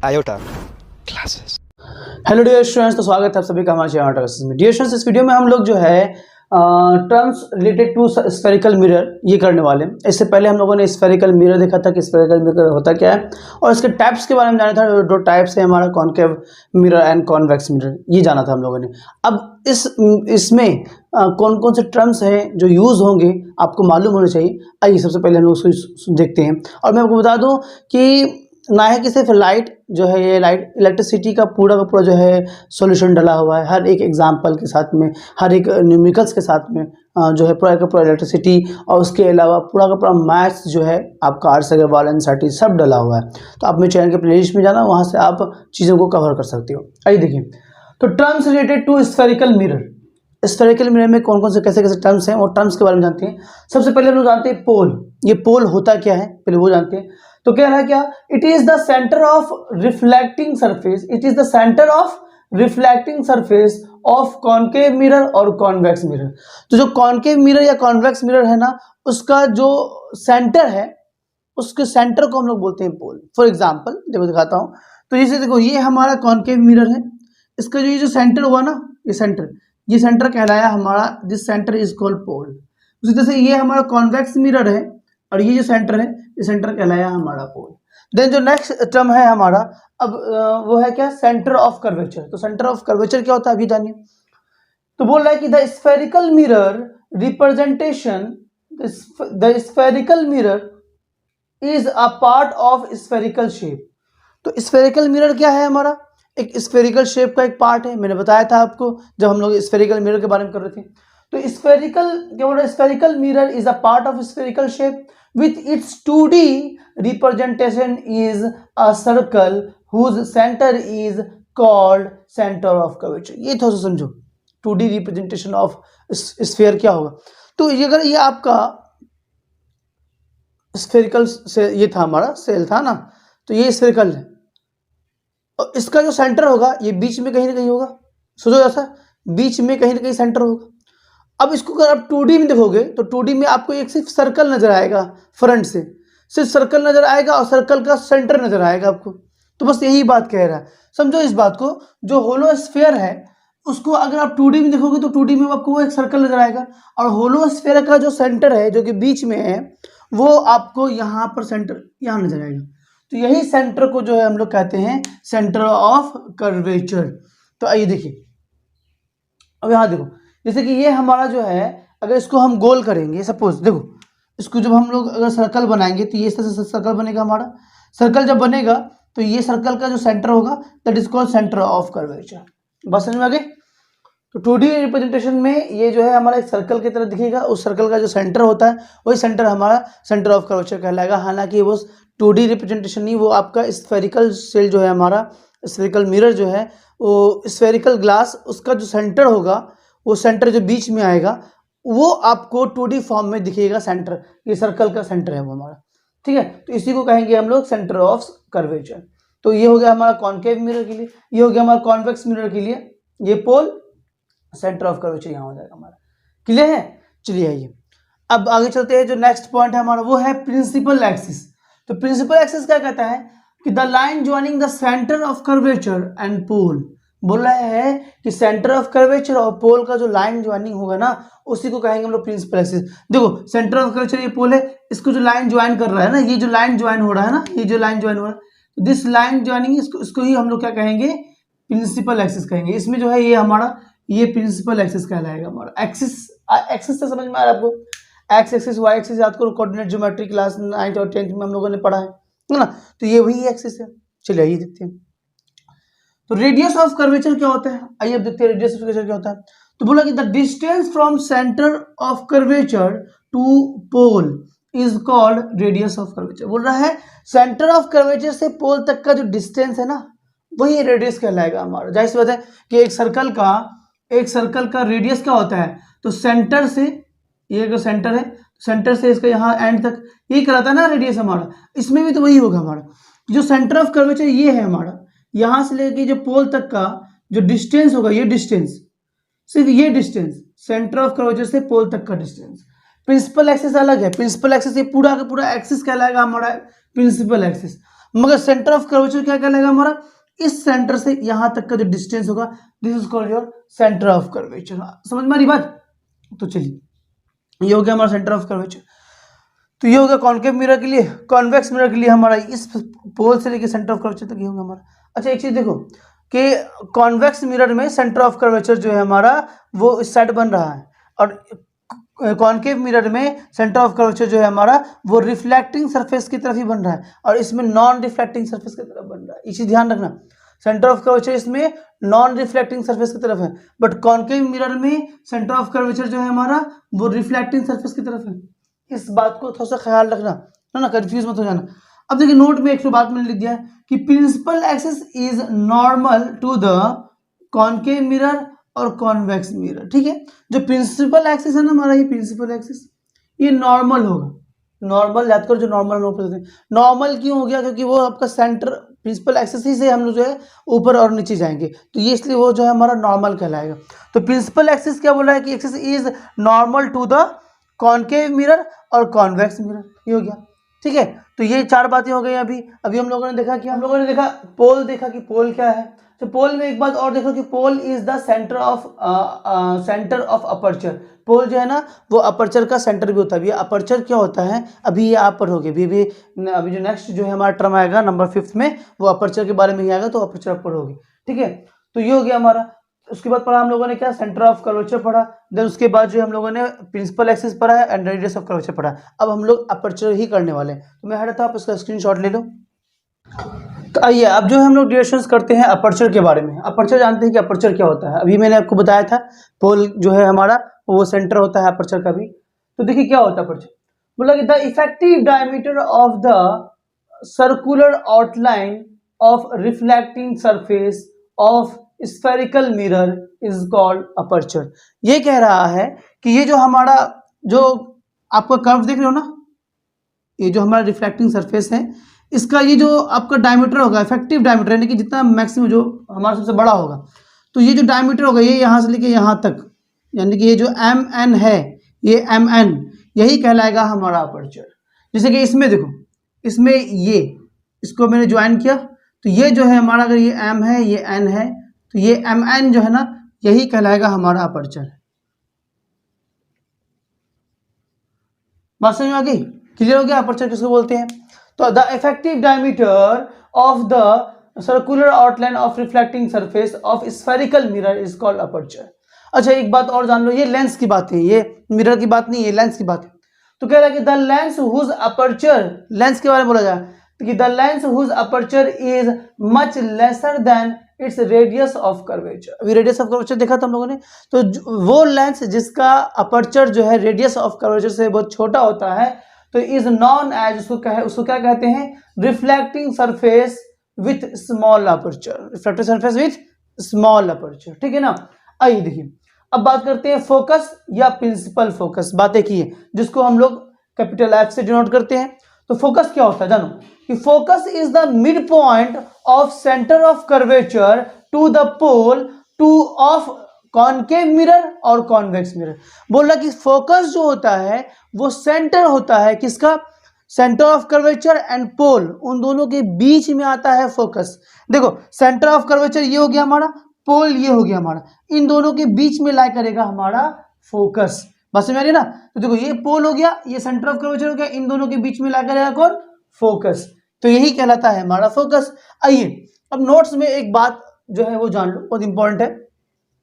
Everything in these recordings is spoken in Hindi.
Iota classes. Hello dear students, तो स्वागत है आप सभी का हमारे चैनल क्लासेस में। डियर स्टूडेंट्स, इस वीडियो में हम लोग जो है terms related to spherical mirror ये करने वाले हैं। इससे पहले हम लोगों ने स्फेरिकल मिरर देखा था कि स्फेरिकल मिरर होता क्या है और इसके टाइप्स के बारे में जाना था। दो टाइप्स है हमारा, concave mirror and convex mirror, ये जाना था हम लोगों ने। अब इसमें कौन कौन से टर्म्स हैं जो यूज़ होंगे आपको मालूम होने चाहिए। आइए सबसे पहले हम लोग उसको देखते हैं। और मैं आपको बता दूं कि ना है कि सिर्फ लाइट जो है, ये लाइट इलेक्ट्रिसिटी का पूरा जो है सॉल्यूशन डला हुआ है हर एक एग्जांपल के साथ में, हर एक न्यूमेरिकल्स के साथ में जो है पूरा का पूरा इलेक्ट्रिसिटी, और उसके अलावा पूरा का पूरा मैथ्स जो है आपका आर्ट्स अग्रवाल एनसीईआरटी सब डला हुआ है। तो आप मेरे चैनल के प्लेलिस्ट में जाना, वहाँ से आप चीज़ों को कवर कर सकते हो। आइए देखिए, तो terms related to spherical mirror. Spherical mirror में कौन कौन से कैसे कैसे टर्म्स हैं और टर्म्स के बारे में जानते हैं। सबसे पहले हम लोग जानते हैं पोल। ये पोल होता क्या है पहले वो जानते हैं। तो कह रहा है क्या, it is the centre of reflecting surface, it is the centre of reflecting surface of concave mirror और कॉन्वेक्स मिरर। तो जो कॉनकेव मिरर या कॉन्वेक्स मिरर है ना, उसका जो सेंटर है, उसके सेंटर को हम लोग बोलते हैं पोल। फॉर एग्जाम्पल देखो दिखाता हूं। तो जैसे देखो, ये हमारा कॉनकेव मिरर है, इसका जो ये जो सेंटर हुआ ना, ये सेंटर कहलाया हमारा, this centre is called pole. उसी तरह से ये हमारा कॉन्वेक्स मिरर है और ये जो सेंटर है, ये सेंटर कहलाया हमारा पोल। देन जो नेक्स्ट टर्म है हमारा, अब वो है क्या, सेंटर ऑफ कर्वेचर। तो सेंटर ऑफ कर्वेचर क्या होता है अभी जानिए। तो बोल रहा है कि the spherical mirror representation, the spherical mirror is a part of spherical shape. तो स्फेरिकल मिरर क्या है हमारा, एक स्फेरिकल शेप का एक पार्ट है। मैंने बताया था आपको जब हम लोग स्फेरिकल मिरर के बारे में कर रहे थे। तो स्फेरिकल क्या बोल रहा है, spherical mirror is a part of spherical shape with its 2D representation is a circle whose center is called center of curvature। ये थोड़ा सा समझो, 2D रिप्रेजेंटेशन ऑफ स्फीयर क्या होगा। तो ये अगर ये आपका स्फेरिकल से ये था हमारा सेल था ना, तो ये स्फेरिकल है और इसका जो सेंटर होगा ये बीच में कहीं ना कहीं होगा। सोचो ऐसा, बीच में कहीं ना कहीं सेंटर होगा। अब इसको अगर आप 2D में देखोगे तो 2D में आपको एक सिर्फ सर्कल नजर आएगा, फ्रंट से सिर्फ सर्कल नजर आएगा और सर्कल का सेंटर नजर आएगा आपको। तो बस यही बात कह रहा है, समझो इस बात को। जो होलो स्फीयर है उसको अगर आप 2D में देखोगे तो 2D में आपको वो एक सर्कल नजर आएगा और होलो स्फीयर का जो सेंटर है जो कि बीच में है वो आपको यहाँ पर सेंटर यहाँ नजर आएगा। तो यही सेंटर को जो है हम लोग कहते हैं सेंटर ऑफ कर्वेचर। तो आइए देखिए, अब यहाँ देखो, जैसे कि ये हमारा जो है, अगर इसको हम गोल करेंगे, सपोज देखो इसको जब हम लोग अगर सर्कल बनाएंगे तो ये इस तरह से सर्कल बनेगा हमारा। सर्कल जब बनेगा तो ये सर्कल का जो सेंटर होगा that is called centre of curvature. बस समझ में आ गई। तो 2D रिप्रेजेंटेशन में ये जो है हमारा एक सर्कल की तरह दिखेगा, उस सर्कल का जो सेंटर होता है वही सेंटर हमारा सेंटर ऑफ कर्वेचर कहलाएगा। हालांकि वो 2D रिप्रेजेंटेशन नहीं, वो आपका स्फेरिकल सेल जो है हमारा, स्फेरिकल मिरर जो है, वो स्फेरिकल ग्लास, उसका जो सेंटर होगा, वो सेंटर जो बीच में आएगा वो आपको 2D फॉर्म में दिखेगा सेंटर। ये सर्कल का सेंटर है वो हमारा, ठीक है। तो इसी को कहेंगे हम लोग सेंटर ऑफ कर्वेचर। तो ये हो गया हमारा कॉनकेव मिरर के लिए, ये हो गया हमारा कॉन्वेक्स मिरर के लिए, ये पोल सेंटर ऑफ कर्वेचर यहाँ हो जाएगा हमारा। क्लियर है। चलिए आइए अब आगे चलते हैं। जो नेक्स्ट पॉइंट है हमारा वो है प्रिंसिपल एक्सिस। तो प्रिंसिपल एक्सिस क्या कहता है कि the line joining the centre of curvature and pole. बोल रहा है कि सेंटर ऑफ कर्वेचर और पोल का जो लाइन ज्वाइनिंग होगा ना, उसी को कहेंगे हम लोग प्रिंसिपल एक्सिस। देखो सेंटर ऑफ कर्वेचर ये पोल है, इसको जो लाइन ज्वाइन कर रहा है ना, ये जो लाइन ज्वाइन हो रहा है ना, ये जो लाइन ज्वाइन हो रहा है, दिस लाइन ज्वाइनिंग, इसको ही हम लोग क्या कहेंगे, प्रिंसिपल एक्सिस कहेंगे। इसमें जो है ये हमारा ये प्रिंसिपल एक्सिस कहलाएगा हमारा। एक्सिस, एक्सिस से समझ में आ रहा है आपको, एक्स एक्सिस वाई एक्सिस याद करो, कोऑर्डिनेट ज्योमेट्री क्लास 9th और 10th में हम लोगों ने पढ़ा है ना। तो ये वही एक्सिस है। चलिए आइए देखते हैं। तो रेडियस ऑफ कर्वेचर क्या होता है, आइए अब देखते हैं रेडियस ऑफ कर्वेचर क्या होता है। तो बोला कि the distance from centre of curvature to pole is called radius of curvature. बोल रहा है सेंटर ऑफ कर्वेचर से पोल तक का जो डिस्टेंस है ना, वही रेडियस कहलाएगा हमारा। जाहिर सी बात है कि एक सर्कल का रेडियस क्या होता है, तो सेंटर से, ये जो सेंटर है, सेंटर से इसका यहाँ एंड तक, यही कहलाता है ना रेडियस हमारा। इसमें भी तो वही होगा हमारा। जो सेंटर ऑफ कर्वेचर ये है हमारा, यहां से लेके जो पोल तक का जो डिस्टेंस होगा, ये डिस्टेंस, सिर्फ ये डिस्टेंस सेंटर ऑफ कर्वेचर से पोल तक का डिस्टेंस। प्रिंसिपल एक्सिस अलग है, प्रिंसिपल एक्सिस ये पूरा का पूरा एक्सिस कहलाएगा हमारा प्रिंसिपल एक्सिस। मगर सेंटर ऑफ कर्वेचर क्या कहलाएगा हमारा, इस सेंटर से यहां तक का जो डिस्टेंस होगा, this is called your centre of curvature. समझ में आ रही बात? तो चलिए ये हो गया हमारा सेंटर ऑफ कर्वेचर। तो ये हो गया कॉन्केव मिरर के लिए। कॉन्वेक्स मिरर के लिए हमारा इस पोल से लेके सेंटर ऑफ कर्वेचर तक ये होगा हमारा। अच्छा एक चीज देखो कि कॉन्वेक्स मिरर में सेंटर ऑफ कर्वेचर जो है हमारा वो इस साइड बन रहा है, और कॉन्केव मिरर में सेंटर ऑफ कर्वेचर जो है हमारा वो रिफ्लेक्टिंग सरफेस की तरफ ही बन रहा है, और इसमें नॉन रिफ्लेक्टिंग सरफेस की तरफ बन रहा है। ये चीज ध्यान रखना, सेंटर ऑफ कर्वेचर इसमें नॉन रिफ्लेक्टिंग सरफेस की तरफ है, बट कॉन्केव मिरर में सेंटर ऑफ कर्वेचर जो है हमारा वो रिफ्लेक्टिंग सरफेस की तरफ है। इस बात को थोड़ा सा ख्याल रखना है ना, कंफ्यूज मत हो जाना। अब देखिए नोट में एक बात मैंने लिख दिया है कि principal axis is normal to the concave mirror और कॉन्वेक्स मिरर। ठीक है, जो प्रिंसिपल एक्सिस है ना हमारा, ये प्रिंसिपल एक्सिस ये नॉर्मल होगा। नॉर्मल याद करो, जो नॉर्मल नॉर्मल क्यों हो गया, क्योंकि वो आपका सेंटर प्रिंसिपल एक्सिस ही से हम लोग जो है ऊपर और नीचे जाएंगे, तो ये इसलिए वो जो है हमारा नॉर्मल कहलाएगा। तो प्रिंसिपल एक्सिस क्या बोल रहा है कि axis is normal to the concave mirror और कॉन्वेक्स मिरर, ये हो गया। ठीक है, तो ये चार बातें हो गई। अभी हम लोगों ने देखा कि हम लोगों ने देखा पोल, देखा कि पोल क्या है। तो पोल में एक बात और देखो कि pole is the centre of aperture. Pole जो है ना वो अपर्चर का सेंटर भी होता है। ये अपर्चर क्या होता है अभी ये आप पढ़ोगे, अभी जो नेक्स्ट जो है हमारा टर्म आएगा नंबर 5 में, वो अपर्चर के बारे में ही आएगा, तो अपर्चर आप पढ़ोगे। ठीक है, तो ये हो गया हमारा। उसके बाद पढ़ा हम लोगों ने क्या, सेंटर ऑफ कर्वेचर पढ़ा। देन उसके बाद जो हम लोगों ने प्रिंसिपल एक्सिस पढ़ा है एंड रेडियस ऑफ कर्वेचर पढ़ा। अब हम लोग अपर्चर ही करने वाले हैं, तो मैं हटाता हूं, आप इसका स्क्रीनशॉट ले लो। तो आइए अब जो है हम लोग डिस्कशन करते हैं अपर्चर के बारे में। अपर्चर जानते हैं कि अपर्चर क्या होता है, अभी मैंने आपको बताया था पोल जो है हमारा वो सेंटर होता है अपर्चर का भी। तो देखिए क्या होता है अपर्चर, बोला कि the effective diameter of the circular outline of reflecting surface of spherical mirror is called aperture. ये कह रहा है कि ये जो हमारा जो आपका कर्व देख रहे हो ना, ये जो हमारा रिफ्लेक्टिंग सरफेस है, इसका ये जो आपका डायमीटर होगा, इफेक्टिव डायमीटर यानी कि जितना मैक्सिमम जो हमारा सबसे बड़ा होगा, तो ये जो डायमीटर होगा ये यहाँ से लेके यहाँ तक, यानी कि ये जो MN है, ये MN यही कहलाएगा हमारा अपर्चर। जैसे कि इसमें देखो, इसमें ये इसको मैंने ज्वाइन किया, तो ये जो है हमारा अगर ये M है ये N है, तो ये MN जो है ना यही कहलाएगा हमारा अपर्चर। बात समझ में आ गई? क्लियर हो गया अपर्चर किसको बोलते हैं? तो the effective diameter of the circular outline of reflecting surface of spherical mirror is called aperture. अच्छा एक बात और जान लो, ये लेंस की बात है, ये मिरर की बात नहीं है, लेंस की बात है। तो कह रहा है कि the lens whose aperture, lens के बारे में बोला जाए तो कि the lens whose aperture is much lesser than its radius of curvature. अभी रेडियस ऑफ कर्वेचर देखा था हम लोगों ने, तो वो लेंस जिसका अपर्चर जो है रेडियस ऑफ कर्वेचर से बहुत छोटा होता है, तो इज नॉन एज, उसको क्या कहते हैं, reflecting surface with small aperture, reflecting surface with small aperture. ठीक है ना। आइए देखिए अब बात करते हैं फोकस या प्रिंसिपल फोकस। बातें की है जिसको हम लोग कैपिटल F से डिनोट करते हैं। तो फोकस क्या होता है जानो कि focus is the mid point of centre of curvature to the pole to of concave mirror और कॉन्वेक्स मिरर। बोल रहा कि फोकस जो होता है वो सेंटर होता है किसका, सेंटर ऑफ कर्वेचर एंड पोल, उन दोनों के बीच में आता है फोकस। देखो सेंटर ऑफ कर्वेचर ये हो गया हमारा, पोल ये हो गया हमारा, इन दोनों के बीच में लाई करेगा हमारा फोकस। बस समझ आ रही ना। तो देखो ये पोल हो गया, ये सेंटर ऑफ कर्वेचर हो गया, इन दोनों के बीच में लाई करेगा कौन, फोकस। तो यही कहलाता है हमारा फोकस। आइए अब नोट्स में एक बात जो है वो जान लो, बहुत इंपॉर्टेंट है।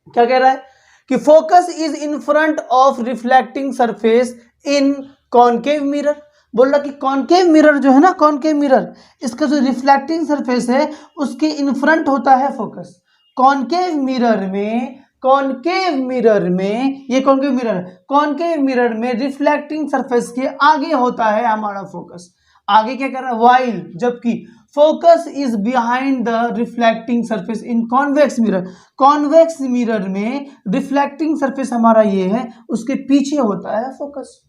क्या कह रहा है कि focus is in front of reflecting surface in concave mirror. बोल रहा कि कॉन्केव मिरर जो है ना, कॉन्केव मिरर, इसका जो रिफ्लेक्टिंग सरफेस है उसके इन फ्रंट होता है फोकस। कॉन्केव मिरर में ये कॉन्केव मिरर में रिफ्लेक्टिंग सरफेस के आगे होता है हमारा फोकस। आगे क्या कर रहा है, वाइल, जबकि focus is behind the reflecting surface in convex mirror. Convex mirror में रिफ्लेक्टिंग सरफेस हमारा ये है, उसके पीछे होता है फोकस।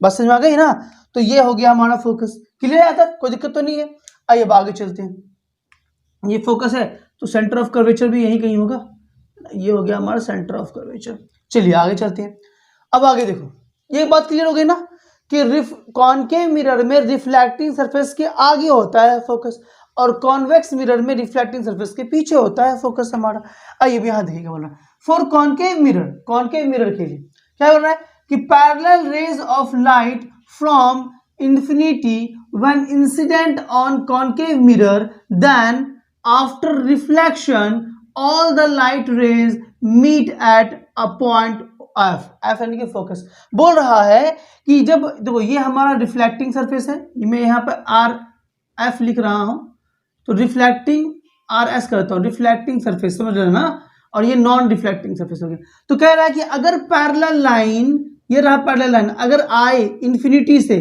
बस समझ में आ गई ना। तो ये हो गया हमारा फोकस। क्लियर है तक, कोई दिक्कत तो नहीं है। आइए अब आगे चलते हैं। ये फोकस है तो सेंटर ऑफ कर्वेचर भी यही कहीं होगा, ये हो गया हमारा सेंटर ऑफ कर्वेचर। चलिए आगे चलते हैं। अब आगे देखो, ये बात क्लियर हो गई ना कि कॉनकेव मिरर में रिफ्लेक्टिंग सरफेस के आगे होता है फोकस और कॉन्वेक्स मिरर में रिफ्लेक्टिंग सरफेस के पीछे होता है फोकस हमारा। आइए भी यहाँ देखिएगा, बोल रहा है फॉर कॉनकेव मिरर के लिए क्या बोल रहा है कि parallel rays of light from infinity when incident on concave mirror then after reflection all the light rays meet at a point F यानी कि फोकस। बोल रहा है कि जब देखो ये हमारा रिफ्लेक्टिंग सरफेस है, मैं यहाँ पे आर एफ लिख रहा हूं, तो रिफ्लेक्टिंग आर एस करता हूं, रिफ्लेक्टिंग सरफेस समझ रहे हो ना, और ये नॉन रिफ्लेक्टिंग सरफेस हो गया। तो कह रहा है कि अगर पैरेलल लाइन, ये रहा पैरेलल लाइन, अगर आए इंफिनिटी से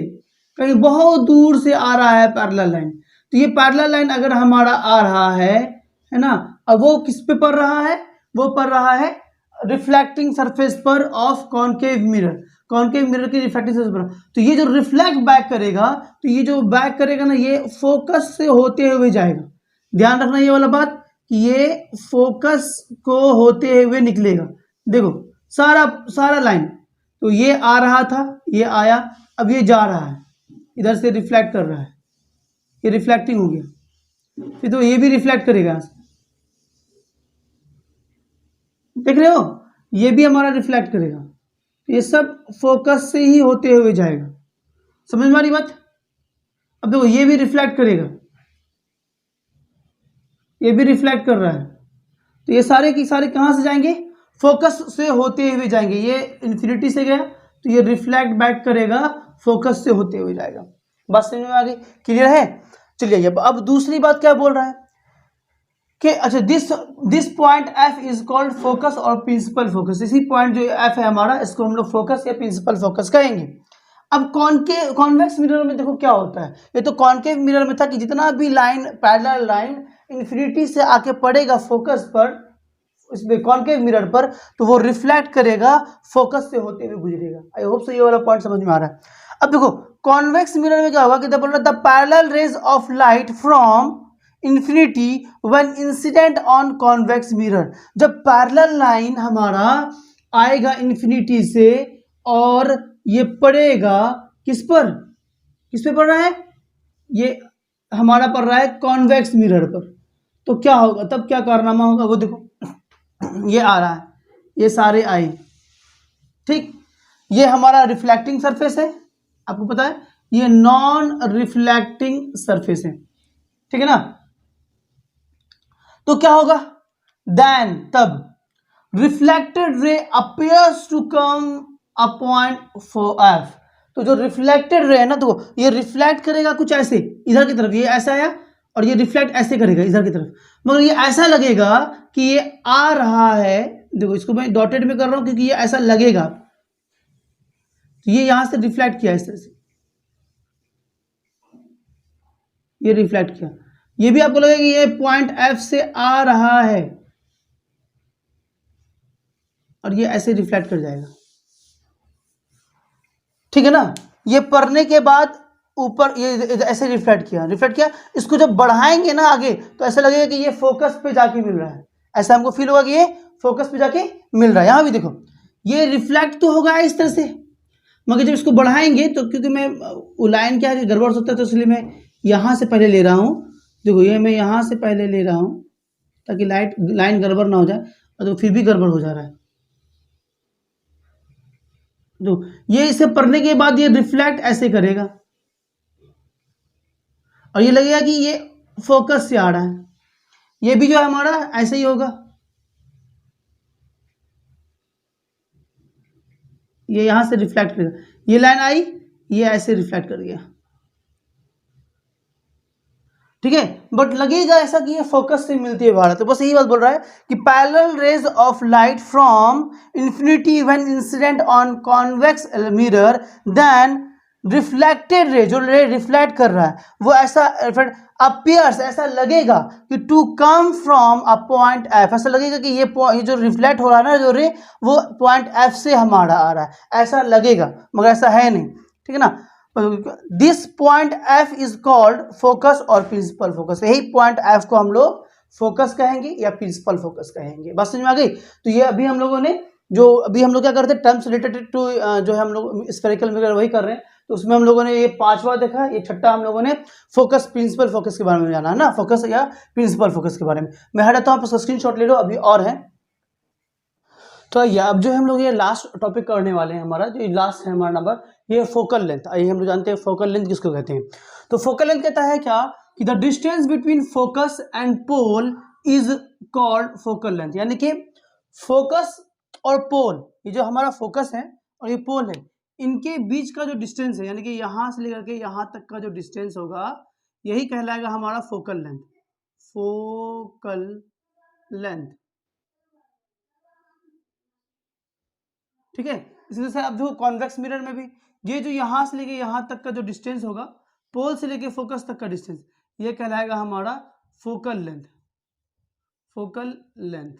कहीं बहुत दूर से आ रहा है पैरेलल लाइन, तो ये पैरेलल लाइन अगर हमारा आ रहा है ना, अब वो किस पे पड़ रहा है, वो पड़ रहा है रिफ्लेक्टिंग सरफेस पर ऑफ कॉनकेव मिरर की रिफ्लेक्टिंग सरफेस पर। तो ये जो रिफ्लेक्ट बैक करेगा, तो ये जो बैक करेगा ना, ये फोकस से होते हुए जाएगा। ध्यान रखना ये वाला बात कि ये फोकस को होते हुए निकलेगा। देखो सारा लाइन, तो ये आ रहा था, ये आया, अब ये जा रहा है, इधर से रिफ्लेक्ट कर रहा है, ये रिफ्लेक्टिंग हो गया, फिर तो ये भी रिफ्लेक्ट करेगा यहाँ से, देख रहे हो, ये भी हमारा रिफ्लेक्ट करेगा। ये सब फोकस से ही होते हुए जाएगा, समझ में आ रही बात। अब देखो ये भी रिफ्लेक्ट करेगा, ये भी रिफ्लेक्ट कर रहा है, तो ये सारे की सारे कहाँ से जाएंगे, फोकस से होते हुए जाएंगे। ये इन्फिनिटी से गया तो ये रिफ्लेक्ट बैक करेगा, फोकस से होते हुए जाएगा। बात समझ में आ गई, क्लियर है। चलिए अब दूसरी बात क्या बोल रहा है कि अच्छा this point F is called focus और प्रिंसिपल फोकस। इसी पॉइंट जो एफ है हमारा, इसको हम लोग फोकस या प्रिंसिपल फोकस कहेंगे। अब कॉन्वेक्स मिरर में देखो क्या होता है, ये तो कॉन्केव मिरर में था कि जितना भी लाइन पैरेलल लाइन इन्फिनिटी से आके पड़ेगा फोकस पर, इसमें कॉन्केव मिरर पर, तो वो रिफ्लेक्ट करेगा, फोकस से होते हुए गुजरेगा। आई होप सो ये वाला पॉइंट समझ में आ रहा है। अब देखो कॉन्वेक्स मिरर में क्या होगा कि the parallel rays of light from infinity when incident on convex mirror. जब पैरेलल लाइन हमारा आएगा इंफिनिटी से और ये पड़ेगा किस पे पड़ रहा है, ये हमारा पड़ रहा है कॉन्वेक्स मिरर पर, तो क्या होगा, तब क्या कारनामा होगा, वो देखो ये आ रहा है, ये सारे आए, ठीक, ये हमारा रिफ्लेक्टिंग सरफेस है, आपको पता है ये नॉन रिफ्लेक्टिंग सरफेस है, ठीक है ना। तो क्या होगा, देन तब reflected ray appears to come a point for F. तो जो रिफ्लेक्टेड रे है ना, तो ये रिफ्लेक्ट करेगा कुछ ऐसे इधर की तरफ, ये ऐसा आया और ये रिफ्लेक्ट ऐसे करेगा इधर की तरफ, मगर ये ऐसा लगेगा कि ये आ रहा है। देखो इसको मैं डॉटेड में कर रहा हूं क्योंकि ये ऐसा लगेगा, तो ये यहां से रिफ्लेक्ट किया इस तरह से, ये रिफ्लेक्ट किया, ये भी आपको लगेगा कि ये पॉइंट एफ से आ रहा है और ये ऐसे रिफ्लेक्ट कर जाएगा, ठीक है ना। ये पढ़ने के बाद ऊपर ये ऐसे रिफ्लेक्ट किया, इसको जब बढ़ाएंगे ना आगे, तो ऐसा लगेगा कि ये फोकस पे जाके मिल रहा है, ऐसा हमको फील होगा कि ये फोकस पे जाके मिल रहा है। यहां भी देखो ये रिफ्लेक्ट तो होगा इस तरह से, मगर जब इसको बढ़ाएंगे तो, क्योंकि मैं लाइन क्या है गड़बड़ होता है, तो इसलिए मैं यहां से पहले ले रहा हूं। देखो ये मैं यहां से पहले ले रहा हूं ताकि लाइन गड़बड़ ना हो जाए, और तो फिर भी गड़बड़ हो जा रहा है। तो ये इसे पढ़ने के बाद ये रिफ्लेक्ट ऐसे करेगा और ये लगेगा कि ये फोकस से आ रहा है, ये भी जो है हमारा ऐसे ही होगा, ये यहां से रिफ्लेक्ट करेगा, ये लाइन आई, ये ऐसे रिफ्लेक्ट कर गया, ठीक है, बट लगेगा ऐसा कि ये फोकस से मिलती है बाहर। तो बस यही बात बोल रहा है कि parallel rays of light from infinity when incident on convex mirror then reflected ray, जो रे रिफ्लेक्ट कर रहा है वो ऐसा अपीयर्स, ऐसा लगेगा कि to come from a point F, ऐसा लगेगा कि ये जो रिफ्लेक्ट हो रहा है ना जो रे, वो पॉइंट एफ से हमारा आ रहा है, ऐसा लगेगा, मगर ऐसा है नहीं, ठीक है ना। This point F is called focus और प्रिंसिपल फोकस। यही पॉइंट एफ को हम लोग फोकस कहेंगे या प्रिंसिपल फोकस कहेंगे। बस समझ में आ गई। तो ये अभी हम लोगों ने जो अभी हम लोग क्या करते हैं, टर्म्स रिलेटेड टू जो है हम लोग स्फेरिकल मिरर वही कर रहे हैं। तो उसमें हम लोगों ने ये 5वां देखा, ये 6ठा हम लोगों ने फोकस, प्रिंसिपल फोकस के बारे में जाना है ना, फोकस या प्रिंसिपल फोकस के बारे में। मैं हटाता हूँ, आप उसका स्क्रीनशॉट ले लो, अभी और है। तो आइए अब जो है हम लोग ये लास्ट टॉपिक करने वाले हैं, हमारा जो लास्ट है हमारा नंबर, ये फोकल लेंथ। आइए हम लोग जानते हैं फोकल लेंथ किसको कहते हैं। तो फोकल लेंथ कहता है क्या कि the distance between focus and pole is called focal length. यानी कि फोकस और पोल, ये जो हमारा फोकस है और ये पोल है, इनके बीच का जो डिस्टेंस है, यानी कि यहां से लेकर के यहां तक का जो डिस्टेंस होगा, यही कहलाएगा हमारा फोकल लेंथ। फोकल लेंथ, ठीक है। इसी तरह से आप देखो कॉन्वेक्स मिरर में भी ये जो यहां से लेके यहां तक का जो डिस्टेंस होगा, पोल से लेके फोकस तक का डिस्टेंस, ये कहलाएगा हमारा focal length. Focal length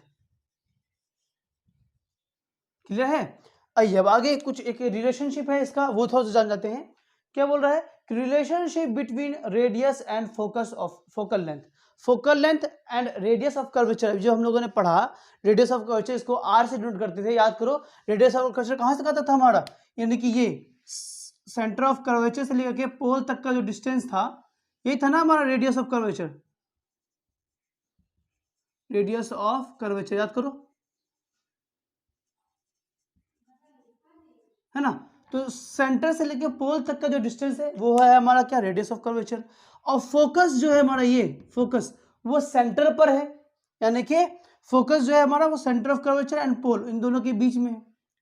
clear है। आइए अब आगे कुछ एक रिलेशनशिप है इसका, वो थोड़ा सा जान जाते हैं। क्या बोल रहा है कि relationship between radius and focus of focal length. Focal length and radius of curvature, जो हम लोगों ने पढ़ा, रेडियस ऑफ कर्वेचर इसको आर से डिनोट करते थे, याद करो। रेडियस ऑफ कर्वेचर कहां से आता था हमारा, यानी कि ये सेंटर ऑफ कर्वेचर से लेकर के पोल तक का जो डिस्टेंस था, यही था ना हमारा radius of curvature. Radius of curvature याद करो, है ना। तो सेंटर से लेके पोल तक का जो डिस्टेंस है वो है हमारा क्या, रेडियस ऑफ कर्वेचर। और फोकस जो है हमारा, ये फोकस वो सेंटर पर है, यानी कि फोकस जो है हमारा वो सेंटर ऑफ कर्वेचर एंड पोल इन दोनों के बीच में है,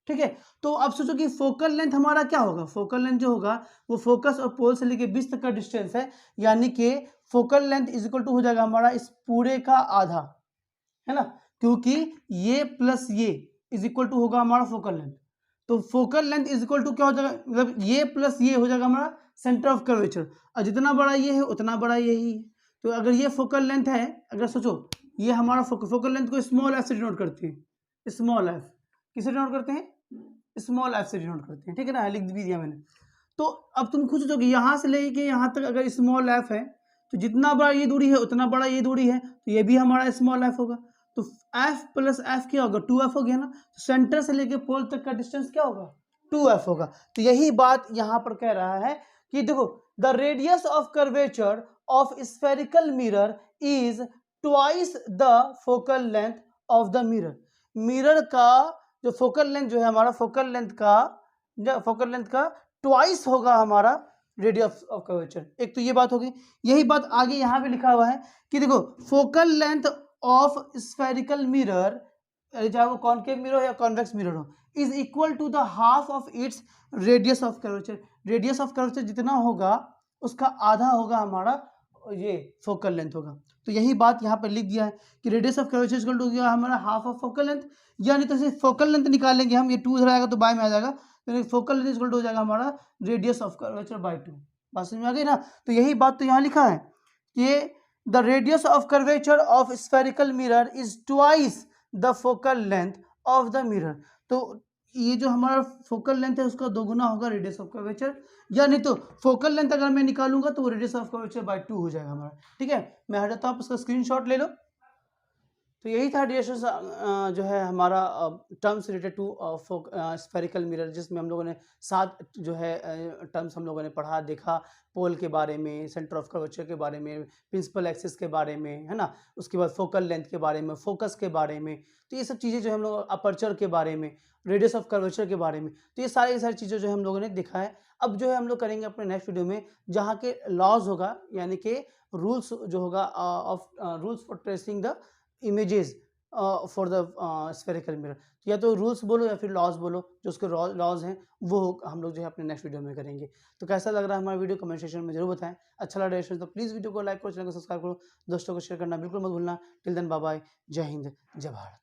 ठीक है। तो अब सोचो कि फोकल लेंथ हमारा क्या होगा, फोकल लेंथ जो होगा वो फोकस और पोल से लेके बीच तक का डिस्टेंस है, यानी कि focal length is equal to हो जाएगा हमारा इस पूरे का आधा, है ना, क्योंकि ये प्लस ये इज इक्वल टू होगा हमारा फोकल लेंथ। तो focal length is equal to क्या हो जाएगा, मतलब ये प्लस ये हो जाएगा हमारा सेंटर ऑफ कर्वेचर, और जितना बड़ा ये है उतना बड़ा यही है। तो अगर ये फोकल लेंथ है, अगर सोचो ये हमारा फोकल लेंथ को स्मॉल एफ से डिनोट करते हैं, स्मॉल एफ किसे डिनोट करते हैं, स्मॉल एफ से डिनोट करते हैं, ठीक है ना, लिख भी दिया मैंने। तो अब तुम खुद सोचो कि यहाँ से लेके यहाँ तक अगर स्मॉल एफ है, तो जितना बड़ा ये दूरी है उतना बड़ा ये दूरी है, तो ये भी हमारा स्मॉल एफ होगा। तो f प्लस एफ क्या होगा, 2f हो गया ना। तो सेंटर से लेके पोल तक का डिस्टेंस क्या होगा, 2f होगा। तो यही बात यहां पर कह रहा है कि देखो, the radius of curvature of spherical mirror is twice the focal length of the mirror. Mirror का जो फोकल लेंथ जो है हमारा, फोकल लेंथ का ट्वाइस होगा हमारा रेडियस ऑफ कर्वेचर। एक तो ये बात होगी। यही बात आगे यहां पे लिखा हुआ है कि देखो, focal length of spherical mirror, चाहे वो कॉनकेव मिरर हो या कॉन्वेक्स मिरर हो, is equal to the half of its radius of curvature. Radius of curvature जितना होगा उसका आधा होगा हमारा ये फोकल लेंथ होगा। तो यही बात यहाँ पर लिख दिया है कि radius of curvature equal to गया हमारा हाफ ऑफ फोकल लेंथ, यानी तो सिर्फ फोकल लेंथ निकालेंगे हम, ये 2 इधर आएगा तो बाय में आ जाएगा, तो फोकल लेंथ इक्वल टू हो जाएगा हमारा रेडियस ऑफ कर्वेचर बाय 2। बात समझ में आ गई ना। तो यही बात तो यहाँ लिखा है कि the radius of curvature of spherical mirror is twice the focal length of the mirror। तो ये जो हमारा फोकल लेंथ है उसका दोगुना होगा रेडियस ऑफ कर्वेचर, या नहीं तो फोकल लेंथ अगर मैं निकालूंगा तो वो रेडियस ऑफ कर्वेचर बाय 2 हो जाएगा हमारा, ठीक है। मैं हटाता हूँ, आप उसका स्क्रीनशॉट ले लो। तो यही था डियर जो है हमारा terms related to spherical mirror, जिसमें हम लोगों ने 7 जो है टर्म्स हम लोगों ने पढ़ा, देखा, पोल के बारे में, सेंटर ऑफ कर्वेचर के बारे में, प्रिंसिपल एक्सिस के बारे में, है ना, उसके बाद फोकल लेंथ के बारे में, फोकस के बारे में। तो ये सब चीज़ें जो हम लोग, अपर्चर के बारे में, रेडियस ऑफ कर्वेचर के बारे में, तो ये सारी चीज़ें जो हम लोगों ने देखा है। अब जो है हम लोग करेंगे अपने नेक्स्ट वीडियो में, जहाँ के लॉज होगा, यानी कि रूल्स जो होगा of rules for tracing the images for the spherical mirror. या तो रूल्स बोलो या फिर लॉज बोलो, जो उसके लॉज हैं वो हम लोग जो है अपने नेक्स्ट वीडियो में करेंगे। तो कैसा लग रहा है हमारा वीडियो, कमेंट सेक्शन में जरूर बताएं। अच्छा लगा तो प्लीज़ वीडियो को लाइक करो, चैनल को सब्सक्राइब करो, दोस्तों को शेयर करना बिल्कुल मत भूलना। टिल देन बाय बाय, जय हिंद, जय भारत।